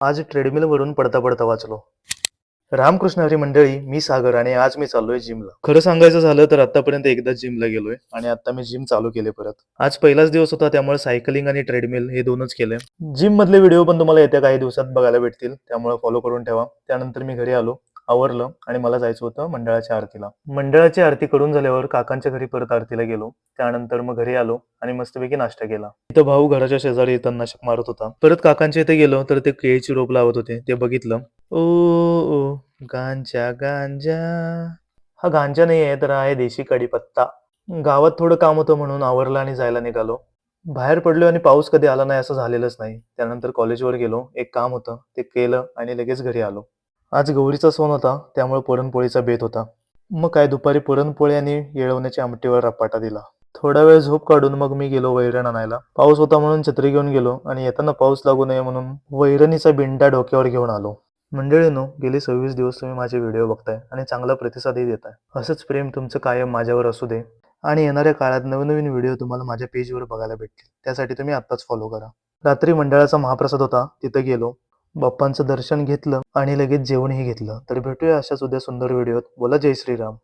आज ट्रेडमिलवरून पडता पडता वाचलो. रामकृष्ण हरी मंडळी, मी सागर आणि आज मी चाललोय जिमला. खरं सांगायचं झालं तर आतापर्यंत एकदाच जिमला गेलोय आणि आता मी जिम चालू केले परत. आज पहिलाच दिवस होता त्यामुळे सायकलिंग आणि ट्रेडमिल हे दोनच केले. जिम मधले व्हिडिओ पण तुम्हाला येत्या काही दिवसात बघायला भेटतील, त्यामुळे फॉलो करून ठेवा. त्यानंतर मी घरी आलो, आवरलं आणि मला जायचं होतं मंडळाच्या आरतीला. मंडळाची आरती करून झाल्यावर काकांच्या घरी परत आरतीला गेलो. त्यानंतर मग घरी आलो आणि मस्तपैकी नाश्ता केला. इथं भाऊ घराच्या शेजारी तणनाशक मारत होता. परत काकांच्या इथे गेलो तर ते केळीची रोप लावत होते, ते बघितलं. ओ ओ गांजा गांजा. हा गांजा नाही आहे तर आहे देशी कढीपत्ता. गावात थोडं काम होतं म्हणून आवरलं आणि जायला निघालो. बाहेर पडलो आणि पाऊस कधी आला नाही असं झालेलंच नाही. त्यानंतर कॉलेजवर गेलो, एक काम होतं ते केलं आणि लगेच घरी आलो. आज गौरीचा सण होता त्यामुळे पुरणपोळीचा बेत होता. मग काय दुपारी पुरणपोळी आणि येळवण्याच्या आमटीवर रपाटा दिला. थोडा वेळ झोप काढून मग मी गेलो वैरण आणायला. पाऊस होता म्हणून छत्री घेऊन गेलो आणि येताना पाऊस लागू नये म्हणून वैरणीचा बिंडा डोक्यावर घेऊन आलो. मंडळींनो, गेली 26 दिवस तुम्ही माझे व्हिडिओ बघताय आणि चांगला प्रतिसादही देताय. असंच प्रेम तुमचं कायम माझ्यावर असू दे आणि येणाऱ्या काळात नवनवीन व्हिडिओ तुम्हाला माझ्या पेजवर बघायला भेटतील. त्यासाठी तुम्ही आत्ताच फॉलो करा. रात्री मंडळाचा महाप्रसाद होता, तिथं गेलो. बाप्पांचं दर्शन घेतलं आणि लगेच जेवणही घेतलं. तर भेटूया अशाच उद्या सुंदर व्हिडिओत. बोला जय श्रीराम.